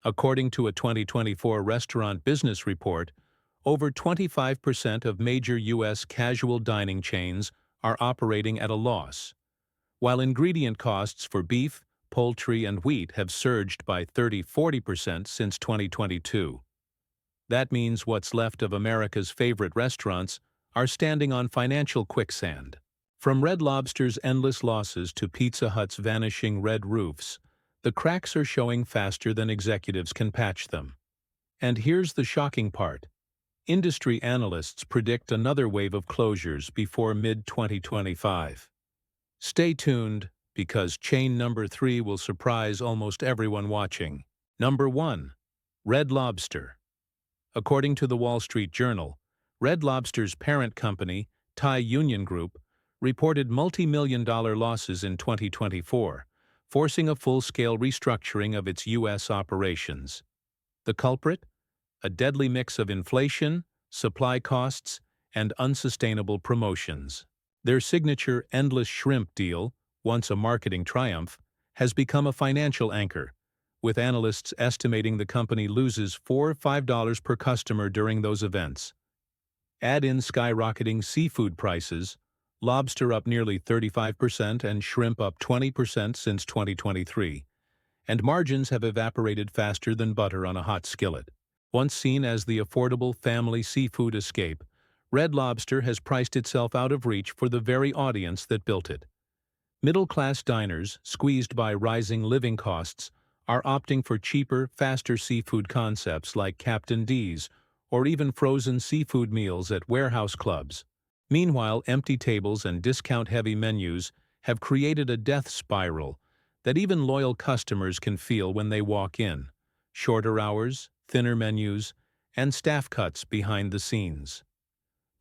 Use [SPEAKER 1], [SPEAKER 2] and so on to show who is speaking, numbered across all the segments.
[SPEAKER 1] According to a 2024 Restaurant Business Report, over 25% of major U.S. casual dining chains are operating at a loss, while ingredient costs for beef, poultry, and wheat have surged by 30–40% since 2022. That means what's left of America's favorite restaurants are standing on financial quicksand. From Red Lobster's endless losses to Pizza Hut's vanishing red roofs, the cracks are showing faster than executives can patch them. And here's the shocking part. Industry analysts predict another wave of closures before mid-2025. Stay tuned, because chain number 3 will surprise almost everyone watching. Number 1. Red Lobster. According to the Wall Street Journal, Red Lobster's parent company, Thai Union Group, reported multi-million-dollar losses in 2024, forcing a full-scale restructuring of its U.S. operations. The culprit? A deadly mix of inflation, supply costs, and unsustainable promotions. Their signature endless shrimp deal, once a marketing triumph, has become a financial anchor, with analysts estimating the company loses $4–5 per customer during those events. Add in skyrocketing seafood prices, lobster up nearly 35% and shrimp up 20% since 2023, and margins have evaporated faster than butter on a hot skillet. Once seen as the affordable family seafood escape, Red Lobster has priced itself out of reach for the very audience that built it. Middle-class diners, squeezed by rising living costs, are opting for cheaper, faster seafood concepts like Captain D's or even frozen seafood meals at warehouse clubs. Meanwhile, empty tables and discount-heavy menus have created a death spiral that even loyal customers can feel when they walk in. Shorter hours, thinner menus, and staff cuts behind the scenes.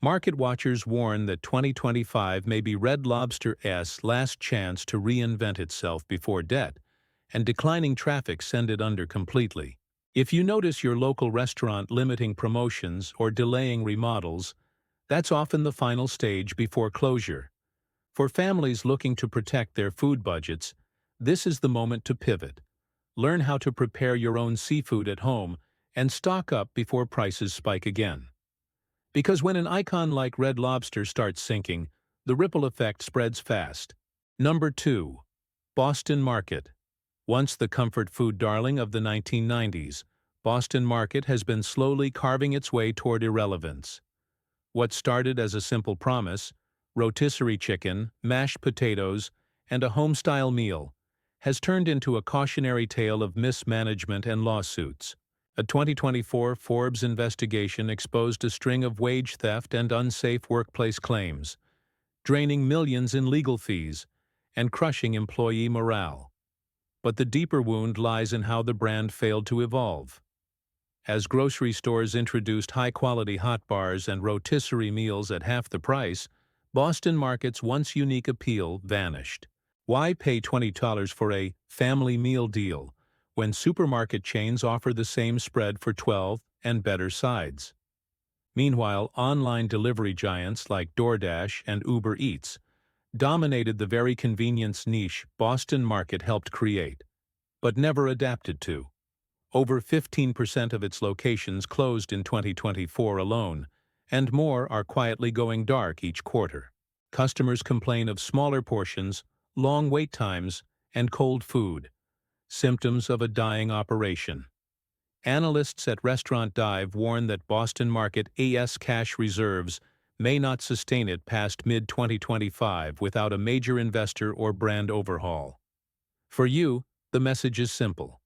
[SPEAKER 1] Market watchers warn that 2025 may be Red Lobster's last chance to reinvent itself before debt and declining traffic send it under completely. If you notice your local restaurant limiting promotions or delaying remodels, that's often the final stage before closure. For families looking to protect their food budgets, this is the moment to pivot. Learn how to prepare your own seafood at home and stock up before prices spike again. Because when an icon like Red Lobster starts sinking, the ripple effect spreads fast. Number 2. Boston Market. Once the comfort food darling of the 1990s, Boston Market has been slowly carving its way toward irrelevance. What started as a simple promise, rotisserie chicken, mashed potatoes, and a home-style meal, has turned into a cautionary tale of mismanagement and lawsuits. A 2024 Forbes investigation exposed a string of wage theft and unsafe workplace claims, draining millions in legal fees and crushing employee morale. But the deeper wound lies in how the brand failed to evolve. As grocery stores introduced high-quality hot bars and rotisserie meals at half the price, Boston Market's once unique appeal vanished. Why pay $20 for a family meal deal when supermarket chains offer the same spread for $12 and better sides? Meanwhile, online delivery giants like DoorDash and Uber Eats dominated the very convenience niche Boston Market helped create, but never adapted to. Over 15% of its locations closed in 2024 alone, and more are quietly going dark each quarter. Customers complain of smaller portions, long wait times, and cold food, symptoms of a dying operation. Analysts at Restaurant Dive warn that Boston Market's cash reserves may not sustain it past mid-2025 without a major investor or brand overhaul. For you, the message is simple.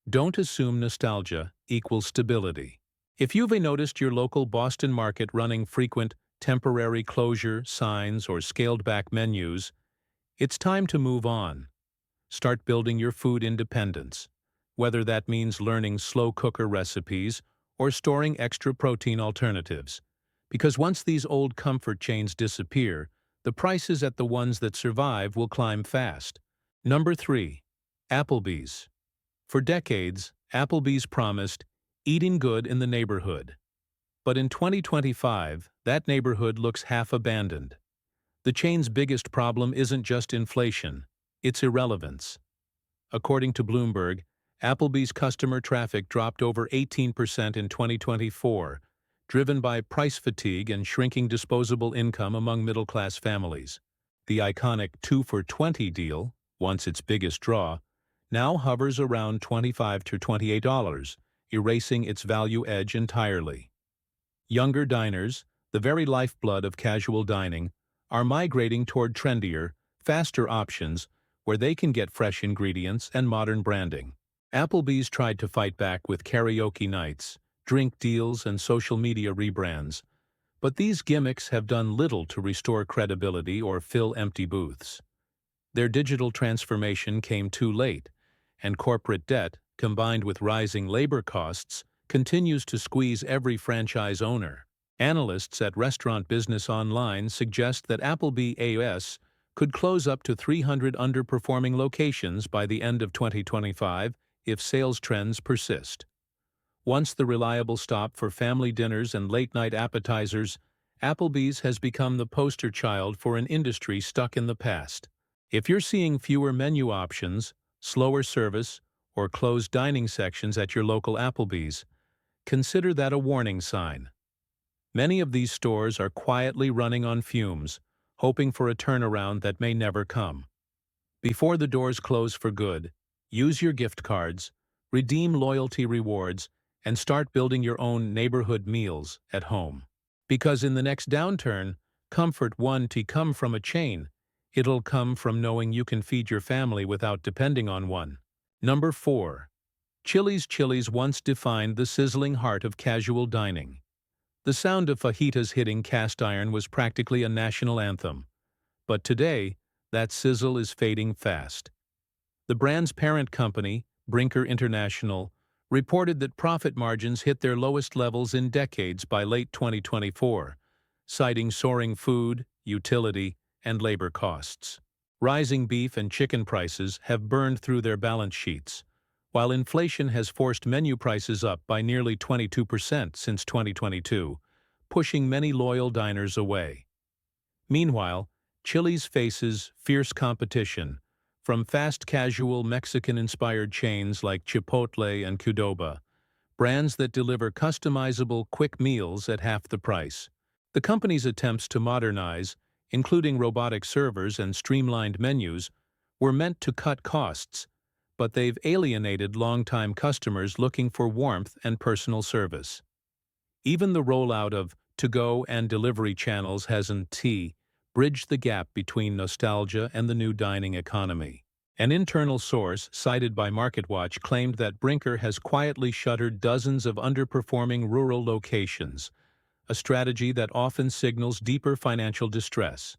[SPEAKER 1] Don't assume nostalgia equals stability. If you've noticed your local Boston Market running frequent temporary closure signs or scaled-back menus, it's time to move on. Start building your food independence, whether that means learning slow cooker recipes or storing extra protein alternatives. Because once these old comfort chains disappear, the prices at the ones that survive will climb fast. Number 3. Applebee's. For decades, Applebee's promised eating good in the neighborhood. But in 2025, that neighborhood looks half abandoned. The chain's biggest problem isn't just inflation, it's irrelevance. According to Bloomberg, Applebee's customer traffic dropped over 18% in 2024, driven by price fatigue and shrinking disposable income among middle-class families. The iconic 2 for $20 deal, once its biggest draw, now hovers around $25 to $28, erasing its value edge entirely. Younger diners, the very lifeblood of casual dining, are migrating toward trendier, faster options where they can get fresh ingredients and modern branding. Applebee's tried to fight back with karaoke nights, drink deals, and social media rebrands, but these gimmicks have done little to restore credibility or fill empty booths. Their digital transformation came too late, and corporate debt, combined with rising labor costs, continues to squeeze every franchise owner. Analysts at Restaurant Business Online suggest that Applebee AS could close up to 300 underperforming locations by the end of 2025 if sales trends persist. Once the reliable stop for family dinners and late-night appetizers, Applebee's has become the poster child for an industry stuck in the past. If you're seeing fewer menu options, slower service, or closed dining sections at your local Applebee's, consider that a warning sign. Many of these stores are quietly running on fumes, hoping for a turnaround that may never come. Before the doors close for good, use your gift cards, redeem loyalty rewards, and start building your own neighborhood meals at home. Because in the next downturn, comfort won't come from a chain. It'll come from knowing you can feed your family without depending on one. Number 4. Chili's once defined the sizzling heart of casual dining. The sound of fajitas hitting cast iron was practically a national anthem. But today, that sizzle is fading fast. The brand's parent company, Brinker International, reported that profit margins hit their lowest levels in decades by late 2024, citing soaring food, utility, and labor costs. Rising beef and chicken prices have burned through their balance sheets, while inflation has forced menu prices up by nearly 22% since 2022, pushing many loyal diners away. Meanwhile, Chili's faces fierce competition from fast casual Mexican-inspired chains like Chipotle and Qdoba, brands that deliver customizable quick meals at half the price. The company's attempts to modernize, including robotic servers and streamlined menus, were meant to cut costs, but they've alienated longtime customers looking for warmth and personal service. Even the rollout of to-go and delivery channels hasn't bridged the gap between nostalgia and the new dining economy. An internal source cited by MarketWatch claimed that Brinker has quietly shuttered dozens of underperforming rural locations, a strategy that often signals deeper financial distress.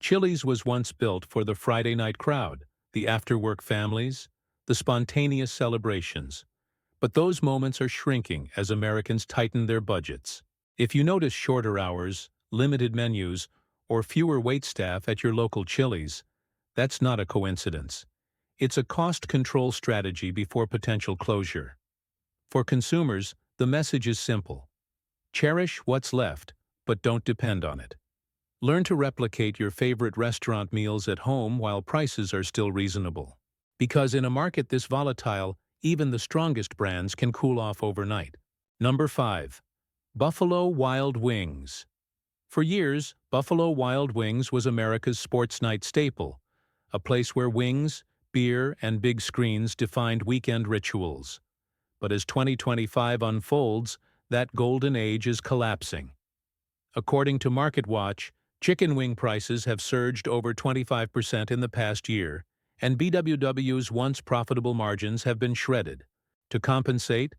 [SPEAKER 1] Chili's was once built for the Friday night crowd, the after-work families, the spontaneous celebrations. But those moments are shrinking as Americans tighten their budgets. If you notice shorter hours, limited menus, or fewer waitstaff at your local Chili's, that's not a coincidence. It's a cost control strategy before potential closure. For consumers, the message is simple. Cherish what's left, but don't depend on it. Learn to replicate your favorite restaurant meals at home while prices are still reasonable. Because in a market this volatile, even the strongest brands can cool off overnight. Number 5. Buffalo Wild Wings. For years, Buffalo Wild Wings was America's sports night staple, a place where wings, beer, and big screens defined weekend rituals. But as 2025 unfolds, that golden age is collapsing. According to MarketWatch, chicken wing prices have surged over 25% in the past year, and BWW's once profitable margins have been shredded. To compensate,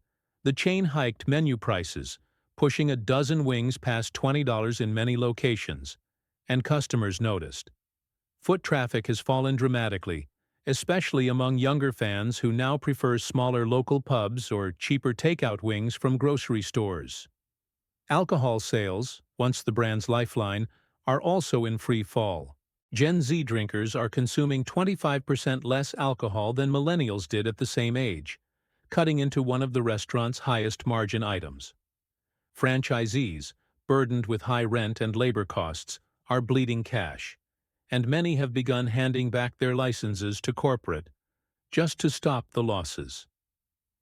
[SPEAKER 1] the chain hiked menu prices, pushing a dozen wings past $20 in many locations, and customers noticed. Foot traffic has fallen dramatically, especially among younger fans who now prefer smaller local pubs or cheaper takeout wings from grocery stores. Alcohol sales, once the brand's lifeline, are also in free fall. Gen Z drinkers are consuming 25% less alcohol than millennials did at the same age, cutting into one of the restaurant's highest margin items. Franchisees, burdened with high rent and labor costs, are bleeding cash, and many have begun handing back their licenses to corporate, just to stop the losses.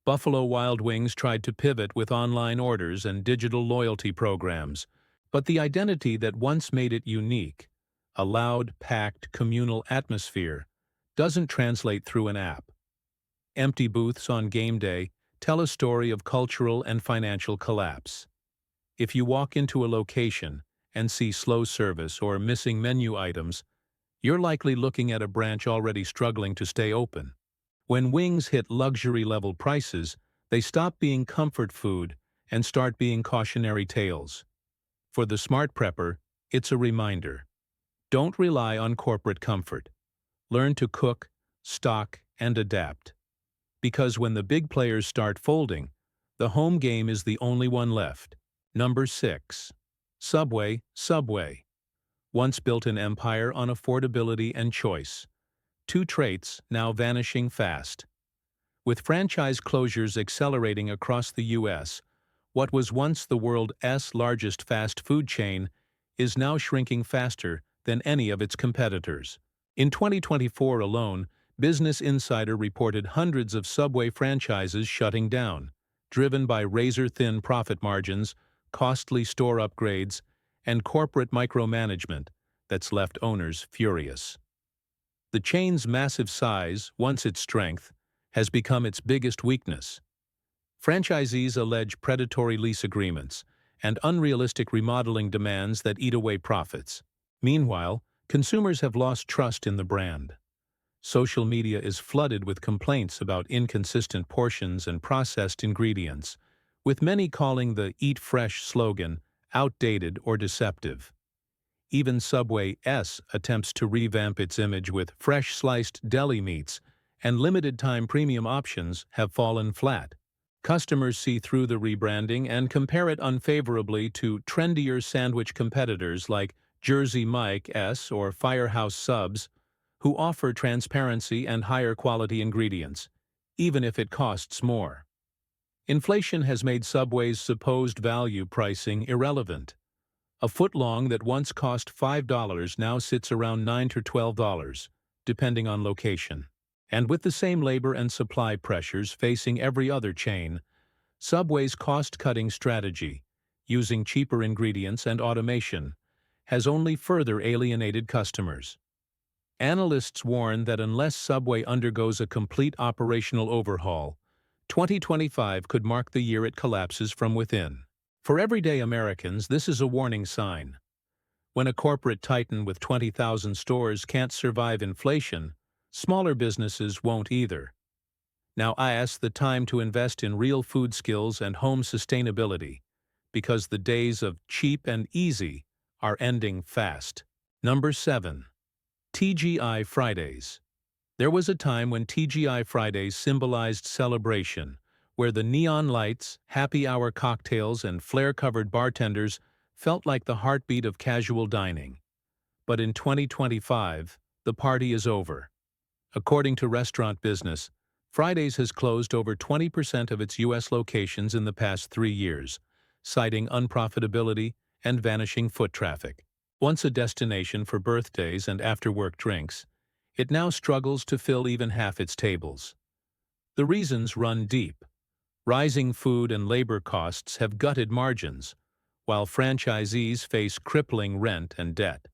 [SPEAKER 1] Buffalo Wild Wings tried to pivot with online orders and digital loyalty programs, but the identity that once made it unique, a loud, packed, communal atmosphere, doesn't translate through an app. Empty booths on game day tell a story of cultural and financial collapse. If you walk into a location and see slow service or missing menu items, you're likely looking at a branch already struggling to stay open. When wings hit luxury-level prices, they stop being comfort food and start being cautionary tales. For the smart prepper, it's a reminder. Don't rely on corporate comfort. Learn to cook, stock, and adapt. Because when the big players start folding, the home game is the only one left. Number 6. Subway. Once built an empire on affordability and choice. Two traits now vanishing fast. With franchise closures accelerating across the U.S., what was once the world's largest fast food chain is now shrinking faster than any of its competitors. In 2024 alone, Business Insider reported hundreds of Subway franchises shutting down, driven by razor-thin profit margins, costly store upgrades, and corporate micromanagement that's left owners furious. The chain's massive size, once its strength, has become its biggest weakness. Franchisees allege predatory lease agreements and unrealistic remodeling demands that eat away profits. Meanwhile, consumers have lost trust in the brand. Social media is flooded with complaints about inconsistent portions and processed ingredients, with many calling the "Eat Fresh" slogan outdated or deceptive. Even Subway's attempts to revamp its image with fresh sliced deli meats and limited-time premium options have fallen flat. Customers see through the rebranding and compare it unfavorably to trendier sandwich competitors like Jersey Mike's or Firehouse Subs, who offer transparency and higher quality ingredients, even if it costs more. Inflation has made Subway's supposed value pricing irrelevant. A footlong that once cost $5 now sits around $9 to $12, depending on location. And with the same labor and supply pressures facing every other chain, Subway's cost-cutting strategy, using cheaper ingredients and automation, has only further alienated customers. Analysts warn that unless Subway undergoes a complete operational overhaul, 2025 could mark the year it collapses from within. For everyday Americans, this is a warning sign. When a corporate titan with 20,000 stores can't survive inflation, smaller businesses won't either. Now is the time to invest in real food skills and home sustainability, because the days of cheap and easy are ending fast. Number 7. TGI Fridays. There was a time when TGI Fridays symbolized celebration, where the neon lights, happy hour cocktails, and flare-covered bartenders felt like the heartbeat of casual dining. But in 2025, the party is over. According to Restaurant Business, Fridays has closed over 20% of its U.S. locations in the past 3 years, citing unprofitability and vanishing foot traffic. Once a destination for birthdays and after-work drinks, it now struggles to fill even half its tables. The reasons run deep. Rising food and labor costs have gutted margins, while franchisees face crippling rent and debt.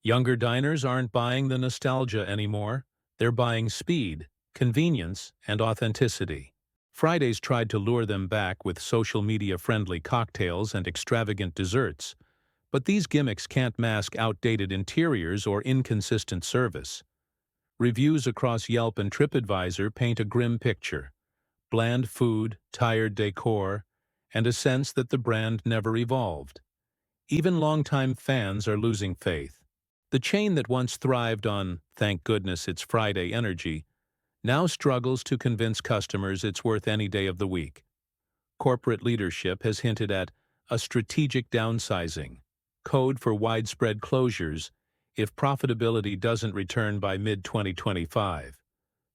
[SPEAKER 1] Younger diners aren't buying the nostalgia anymore, they're buying speed, convenience, and authenticity. Fridays tried to lure them back with social media-friendly cocktails and extravagant desserts, but these gimmicks can't mask outdated interiors or inconsistent service. Reviews across Yelp and TripAdvisor paint a grim picture: bland food, tired decor, and a sense that the brand never evolved. Even longtime fans are losing faith. The chain that once thrived on "thank goodness it's Friday" energy now struggles to convince customers it's worth any day of the week. Corporate leadership has hinted at a strategic downsizing, code for widespread closures if profitability doesn't return by mid-2025.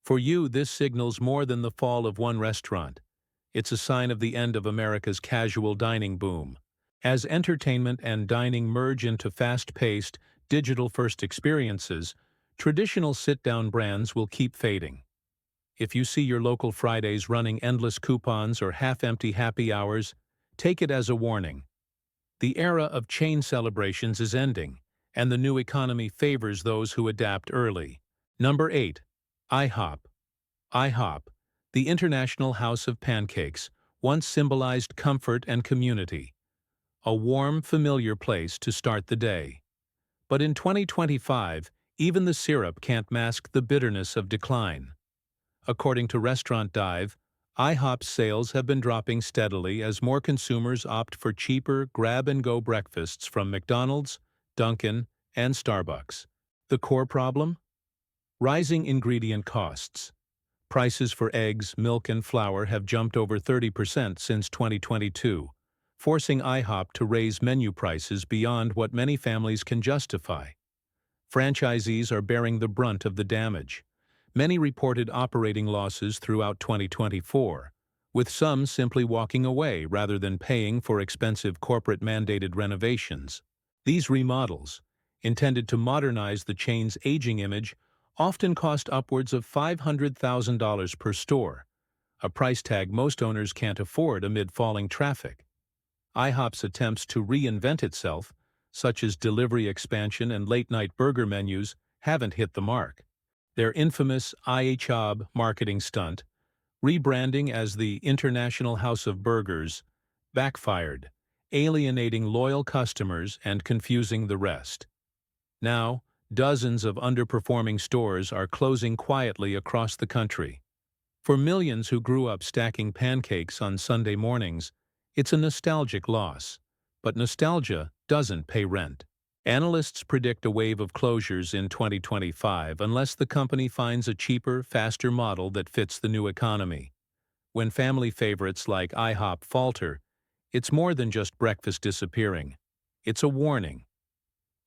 [SPEAKER 1] For you, this signals more than the fall of one restaurant. It's a sign of the end of America's casual dining boom. As entertainment and dining merge into fast-paced, digital-first experiences, traditional sit-down brands will keep fading. If you see your local Fridays running endless coupons or half-empty happy hours, take it as a warning. The era of chain celebrations is ending, and the new economy favors those who adapt early. Number 8. IHOP. IHOP, the International House of Pancakes, once symbolized comfort and community. A warm, familiar place to start the day. But in 2025, even the syrup can't mask the bitterness of decline. According to Restaurant Dive, IHOP's sales have been dropping steadily as more consumers opt for cheaper grab-and-go breakfasts from McDonald's, Dunkin', and Starbucks. The core problem? Rising ingredient costs. Prices for eggs, milk, and flour have jumped over 30% since 2022, forcing IHOP to raise menu prices beyond what many families can justify. Franchisees are bearing the brunt of the damage. Many reported operating losses throughout 2024, with some simply walking away rather than paying for expensive corporate-mandated renovations. These remodels, intended to modernize the chain's aging image, often cost upwards of $500,000 per store, a price tag most owners can't afford amid falling traffic. IHOP's attempts to reinvent itself, such as delivery expansion and late-night burger menus, haven't hit the mark. Their infamous IHOB marketing stunt, rebranding as the International House of Burgers, backfired, alienating loyal customers and confusing the rest. Now, dozens of underperforming stores are closing quietly across the country. For millions who grew up stacking pancakes on Sunday mornings, it's a nostalgic loss. But nostalgia doesn't pay rent. Analysts predict a wave of closures in 2025 unless the company finds a cheaper, faster model that fits the new economy. When family favorites like IHOP falter, it's more than just breakfast disappearing. It's a warning.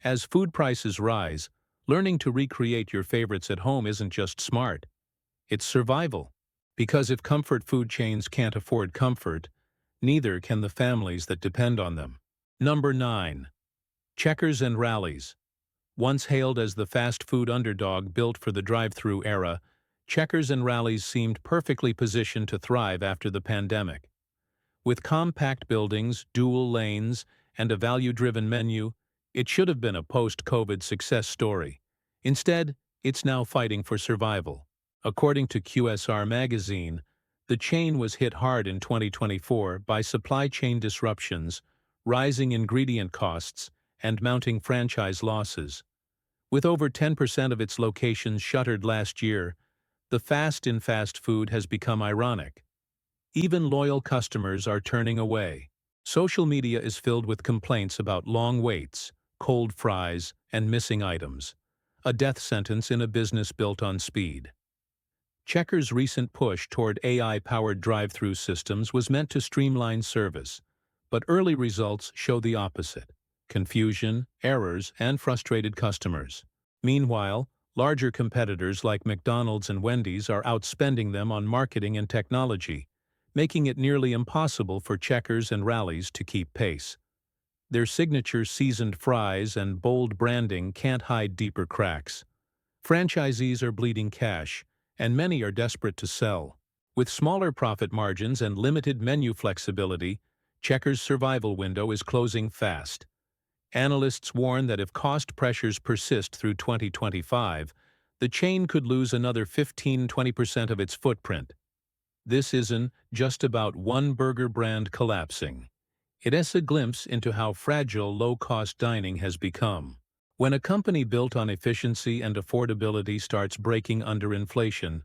[SPEAKER 1] As food prices rise, learning to recreate your favorites at home isn't just smart. It's survival. Because if comfort food chains can't afford comfort, neither can the families that depend on them. Number 9. Checkers and Rallies. Once hailed as the fast food underdog built for the drive-thru era, Checkers and Rallies seemed perfectly positioned to thrive after the pandemic. With compact buildings, dual lanes, and a value-driven menu, it should have been a post-COVID success story. Instead, it's now fighting for survival. According to QSR magazine, the chain was hit hard in 2024 by supply chain disruptions, rising ingredient costs, and mounting franchise losses. With over 10% of its locations shuttered last year, the fast in fast food has become ironic. Even loyal customers are turning away. Social media is filled with complaints about long waits, cold fries, and missing items, a death sentence in a business built on speed. Checkers' recent push toward AI-powered drive-thru systems was meant to streamline service, but early results show the opposite: confusion, errors, and frustrated customers. Meanwhile, larger competitors like McDonald's and Wendy's are outspending them on marketing and technology, making it nearly impossible for Checkers and Rallies to keep pace. Their signature seasoned fries and bold branding can't hide deeper cracks. Franchisees are bleeding cash, and many are desperate to sell. With smaller profit margins and limited menu flexibility, Checkers' survival window is closing fast. Analysts warn that if cost pressures persist through 2025, the chain could lose another 15–20% of its footprint. This isn't just about one burger brand collapsing. It is a glimpse into how fragile low-cost dining has become. When a company built on efficiency and affordability starts breaking under inflation,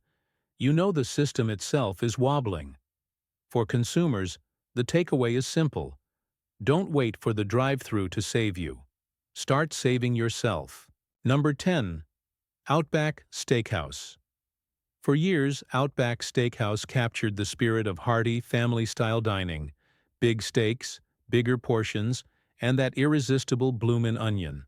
[SPEAKER 1] you know the system itself is wobbling. For consumers, the takeaway is simple. Don't wait for the drive-thru to save you. Start saving yourself. Number 10. Outback Steakhouse. For years, Outback Steakhouse captured the spirit of hearty, family-style dining: big steaks, bigger portions, and that irresistible bloomin' onion.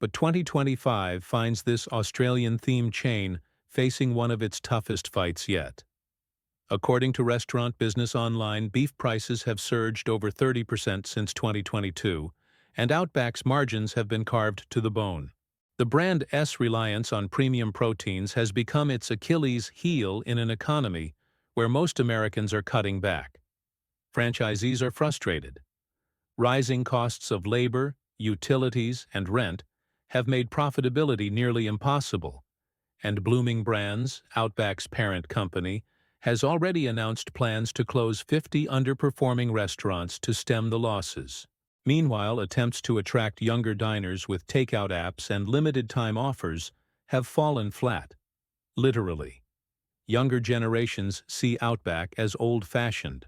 [SPEAKER 1] But 2025 finds this Australian-themed chain facing one of its toughest fights yet. According to Restaurant Business Online, beef prices have surged over 30% since 2022, and Outback's margins have been carved to the bone. The brand's reliance on premium proteins has become its Achilles heel in an economy where most Americans are cutting back. Franchisees are frustrated. Rising costs of labor, utilities, and rent have made profitability nearly impossible, and Blooming Brands, Outback's parent company, has already announced plans to close 50 underperforming restaurants to stem the losses. Meanwhile, attempts to attract younger diners with takeout apps and limited-time offers have fallen flat. Literally. Younger generations see Outback as old-fashioned,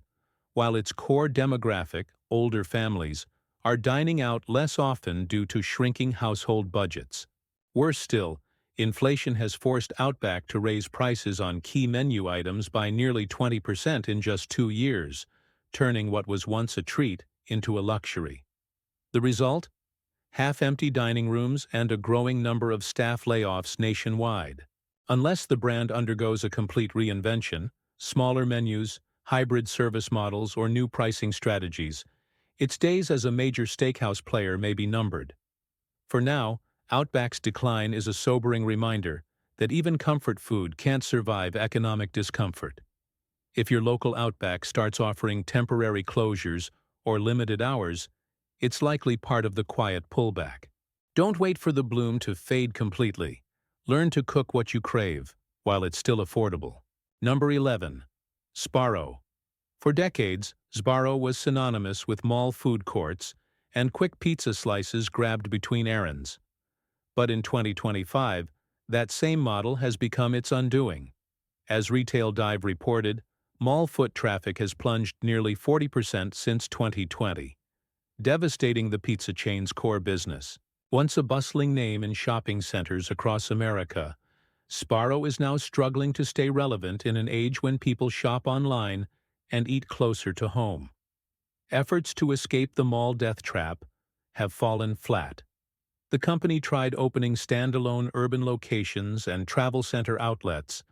[SPEAKER 1] while its core demographic, older families, are dining out less often due to shrinking household budgets. Worse still, inflation has forced Outback to raise prices on key menu items by nearly 20% in just 2 years, turning what was once a treat into a luxury. The result? Half-empty dining rooms and a growing number of staff layoffs nationwide. Unless the brand undergoes a complete reinvention, smaller menus, hybrid service models, or new pricing strategies, its days as a major steakhouse player may be numbered. For now, Outback's decline is a sobering reminder that even comfort food can't survive economic discomfort. If your local Outback starts offering temporary closures or limited hours, it's likely part of the quiet pullback. Don't wait for the bloom to fade completely. Learn to cook what you crave, while it's still affordable. Number 11. Sbarro. For decades, Sbarro was synonymous with mall food courts and quick pizza slices grabbed between errands. But in 2025, that same model has become its undoing. As Retail Dive reported, mall foot traffic has plunged nearly 40% since 2020, devastating the pizza chain's core business. Once a bustling name in shopping centers across America, Sbarro is now struggling to stay relevant in an age when people shop online and eat closer to home. Efforts to escape the mall death trap have fallen flat. The company tried opening standalone urban locations and travel center outlets,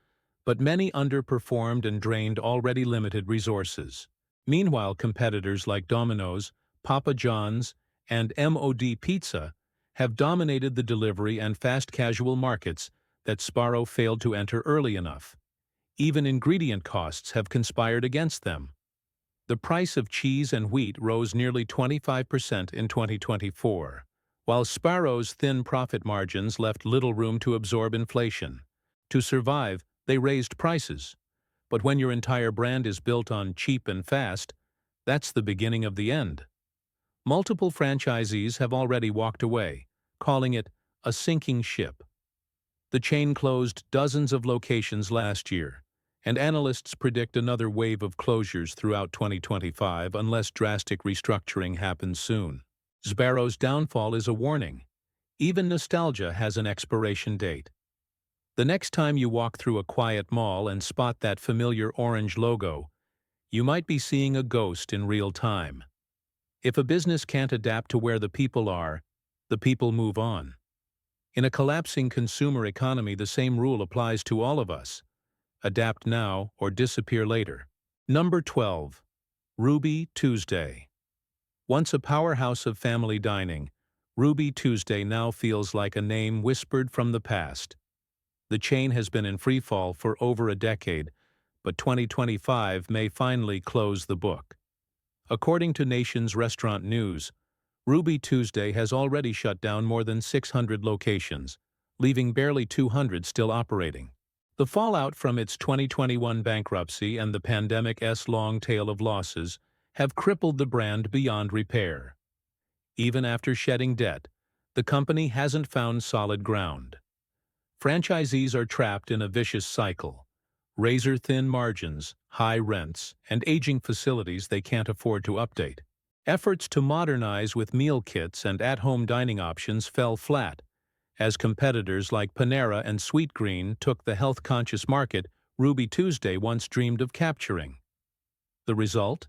[SPEAKER 1] but many underperformed and drained already limited resources. Meanwhile, competitors like Domino's, Papa John's, and MOD Pizza have dominated the delivery and fast casual markets that Sbarro failed to enter early enough. Even ingredient costs have conspired against them. The price of cheese and wheat rose nearly 25% in 2024, while Sbarro's thin profit margins left little room to absorb inflation. To survive, they raised prices. But when your entire brand is built on cheap and fast, that's the beginning of the end. Multiple franchisees have already walked away, calling it a sinking ship. The chain closed dozens of locations last year, and analysts predict another wave of closures throughout 2025 unless drastic restructuring happens soon. Sbarro's downfall is a warning. Even nostalgia has an expiration date. The next time you walk through a quiet mall and spot that familiar orange logo, you might be seeing a ghost in real time. If a business can't adapt to where the people are, the people move on. In a collapsing consumer economy, the same rule applies to all of us. Adapt now or disappear later. Number 12. Ruby Tuesday. Once a powerhouse of family dining, Ruby Tuesday now feels like a name whispered from the past. The chain has been in freefall for over a decade, but 2025 may finally close the book. According to Nation's Restaurant News, Ruby Tuesday has already shut down more than 600 locations, leaving barely 200 still operating. The fallout from its 2021 bankruptcy and the pandemic's long tail of losses have crippled the brand beyond repair. Even after shedding debt, the company hasn't found solid ground. Franchisees are trapped in a vicious cycle: razor-thin margins, high rents, and aging facilities they can't afford to update. Efforts to modernize with meal kits and at-home dining options fell flat, as competitors like Panera and Sweetgreen took the health-conscious market Ruby Tuesday once dreamed of capturing. The result?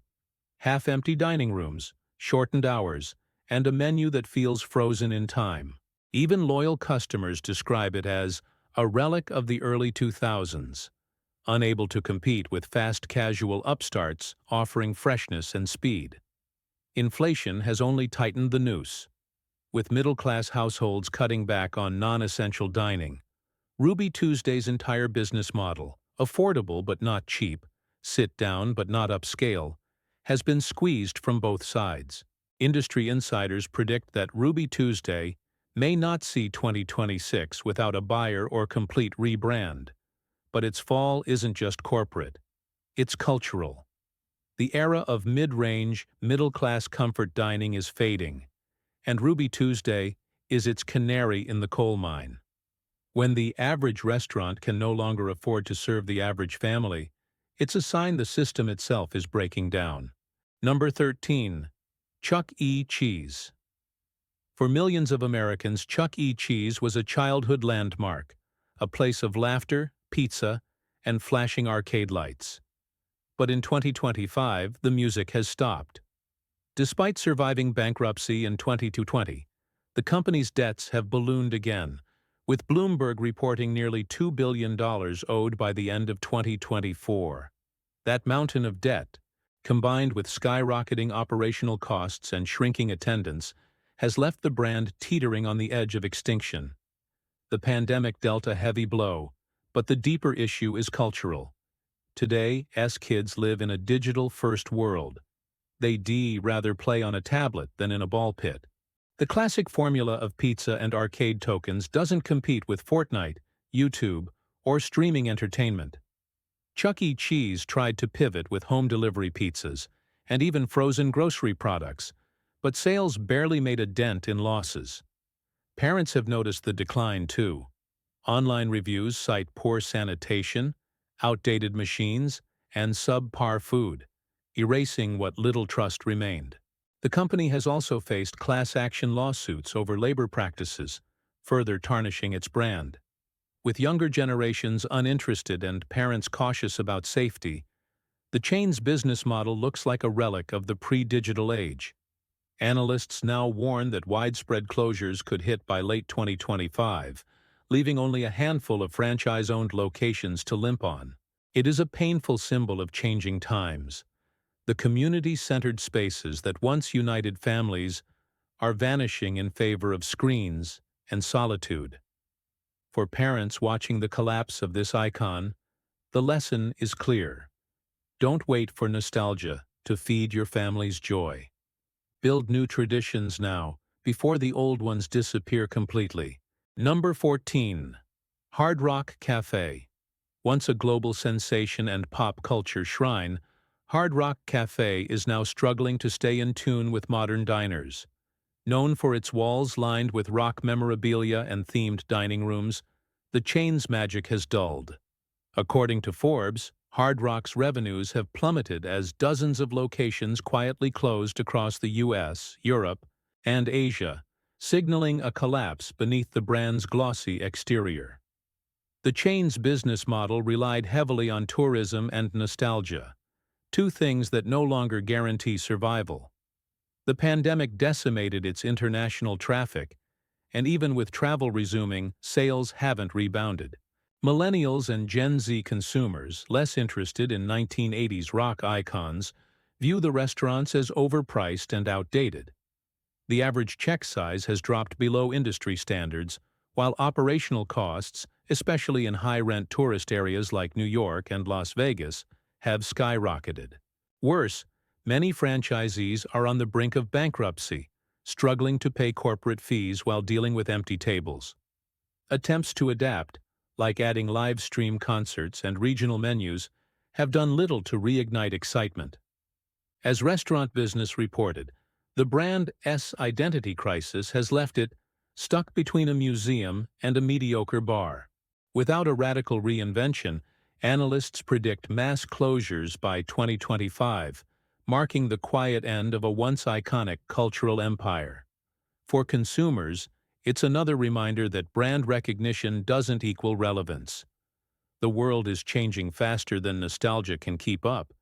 [SPEAKER 1] Half-empty dining rooms, shortened hours, and a menu that feels frozen in time. Even loyal customers describe it as a relic of the early 2000s, unable to compete with fast casual upstarts offering freshness and speed. Inflation has only tightened the noose. with middle-class households cutting back on non-essential dining. Ruby Tuesday's entire business model, affordable but not cheap, sit-down but not upscale, has been squeezed from both sides. Industry insiders predict that Ruby Tuesday may not see 2026 without a buyer or complete rebrand. But its fall isn't just corporate. It's cultural. The era of mid-range, middle-class comfort dining is fading, and Ruby Tuesday is its canary in the coal mine. When the average restaurant can no longer afford to serve the average family, it's a sign the system itself is breaking down. Number 13. Chuck E. Cheese. For millions of Americans, Chuck E. Cheese was a childhood landmark, a place of laughter, pizza, and flashing arcade lights. But in 2025, the music has stopped. Despite surviving bankruptcy in 2020, the company's debts have ballooned again, with Bloomberg reporting nearly $2 billion owed by the end of 2024. That mountain of debt, combined with skyrocketing operational costs and shrinking attendance, has left the brand teetering on the edge of extinction. The pandemic dealt a heavy blow, but the deeper issue is cultural. Today, kids live in a digital-first world. They rather play on a tablet than in a ball pit. The classic formula of pizza and arcade tokens doesn't compete with Fortnite, YouTube, or streaming entertainment. Chuck E. Cheese tried to pivot with home delivery pizzas and even frozen grocery products, but sales barely made a dent in losses. Parents have noticed the decline too. Online reviews cite poor sanitation, outdated machines, and subpar food, erasing what little trust remained. The company has also faced class action lawsuits over labor practices, further tarnishing its brand. With younger generations uninterested and parents cautious about safety, the chain's business model looks like a relic of the pre-digital age. Analysts now warn that widespread closures could hit by late 2025, leaving only a handful of franchise-owned locations to limp on. It is a painful symbol of changing times. The community-centered spaces that once united families are vanishing in favor of screens and solitude. For parents watching the collapse of this icon, the lesson is clear. Don't wait for nostalgia to feed your family's joy. Build new traditions now, before the old ones disappear completely. Number 14. Hard Rock Cafe. Once a global sensation and pop culture shrine, Hard Rock Cafe is now struggling to stay in tune with modern diners. Known for its walls lined with rock memorabilia and themed dining rooms, the chain's magic has dulled. According to Forbes, Hard Rock's revenues have plummeted as dozens of locations quietly closed across the US, Europe, and Asia, signaling a collapse beneath the brand's glossy exterior. The chain's business model relied heavily on tourism and nostalgia, two things that no longer guarantee survival. The pandemic decimated its international traffic, and even with travel resuming, sales haven't rebounded. Millennials and Gen Z consumers, less interested in 1980s rock icons, view the restaurants as overpriced and outdated. The average check size has dropped below industry standards, while operational costs, especially in high-rent tourist areas like New York and Las Vegas, have skyrocketed. Worse, many franchisees are on the brink of bankruptcy, struggling to pay corporate fees while dealing with empty tables. Attempts to adapt, like adding live stream concerts and regional menus, have done little to reignite excitement. As Restaurant Business reported, the brand's identity crisis has left it stuck between a museum and a mediocre bar. Without a radical reinvention, analysts predict mass closures by 2025, marking the quiet end of a once iconic cultural empire. For consumers, it's another reminder that brand recognition doesn't equal relevance. The world is changing faster than nostalgia can keep up.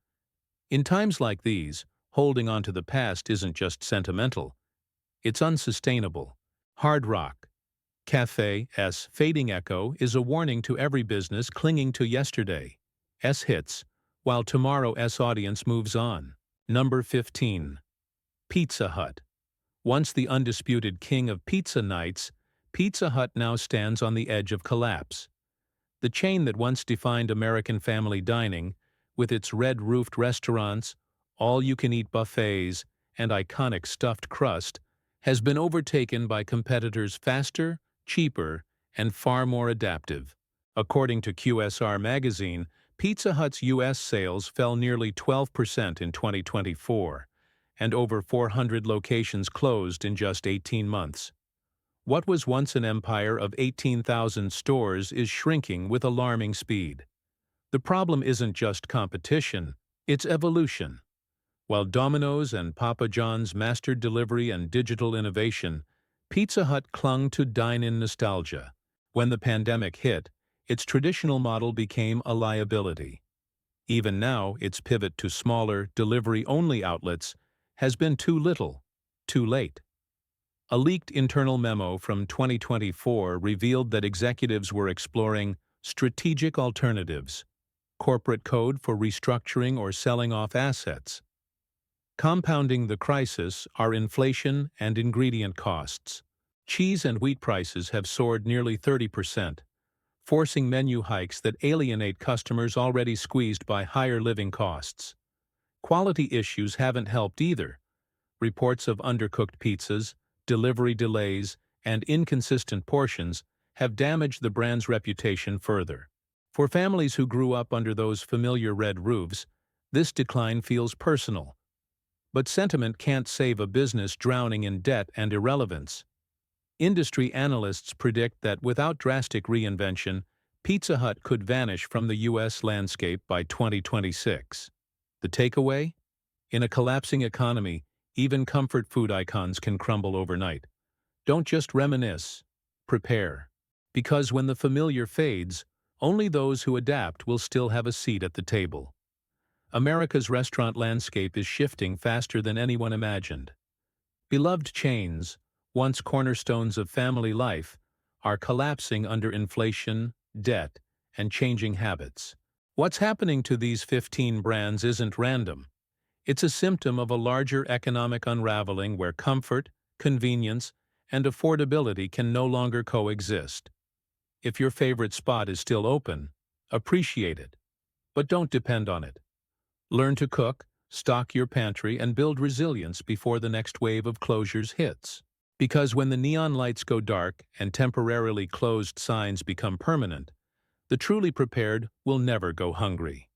[SPEAKER 1] In times like these, holding on to the past isn't just sentimental, it's unsustainable. Hard Rock Cafe's fading echo is a warning to every business clinging to yesterday's hits, while tomorrow's audience moves on. Number 15. Pizza Hut. Once the undisputed king of pizza nights, Pizza Hut now stands on the edge of collapse. The chain that once defined American family dining, with its red-roofed restaurants, all-you-can-eat buffets, and iconic stuffed crust, has been overtaken by competitors faster, cheaper, and far more adaptive. According to QSR magazine, Pizza Hut's U.S. sales fell nearly 12% in 2024, and over 400 locations closed in just 18 months. What was once an empire of 18,000 stores is shrinking with alarming speed. The problem isn't just competition, it's evolution. While Domino's and Papa John's mastered delivery and digital innovation, Pizza Hut clung to dine-in nostalgia. When the pandemic hit, its traditional model became a liability. Even now, its pivot to smaller, delivery-only outlets has been too little, too late. A leaked internal memo from 2024 revealed that executives were exploring strategic alternatives, corporate code for restructuring or selling off assets. Compounding the crisis are inflation and ingredient costs. Cheese and wheat prices have soared nearly 30%, forcing menu hikes that alienate customers already squeezed by higher living costs. Quality issues haven't helped either. Reports of undercooked pizzas, delivery delays, and inconsistent portions have damaged the brand's reputation further. For families who grew up under those familiar red roofs, this decline feels personal. But sentiment can't save a business drowning in debt and irrelevance. Industry analysts predict that without drastic reinvention, Pizza Hut could vanish from the U.S. landscape by 2026. The takeaway? In a collapsing economy, even comfort food icons can crumble overnight. Don't just reminisce, prepare. Because when the familiar fades, only those who adapt will still have a seat at the table. America's restaurant landscape is shifting faster than anyone imagined. Beloved chains, once cornerstones of family life, are collapsing under inflation, debt, and changing habits. What's happening to these 15 brands isn't random. It's a symptom of a larger economic unraveling where comfort, convenience, and affordability can no longer coexist. If your favorite spot is still open, appreciate it, but don't depend on it. Learn to cook, stock your pantry, and build resilience before the next wave of closures hits. Because when the neon lights go dark and temporarily closed signs become permanent, the truly prepared will never go hungry.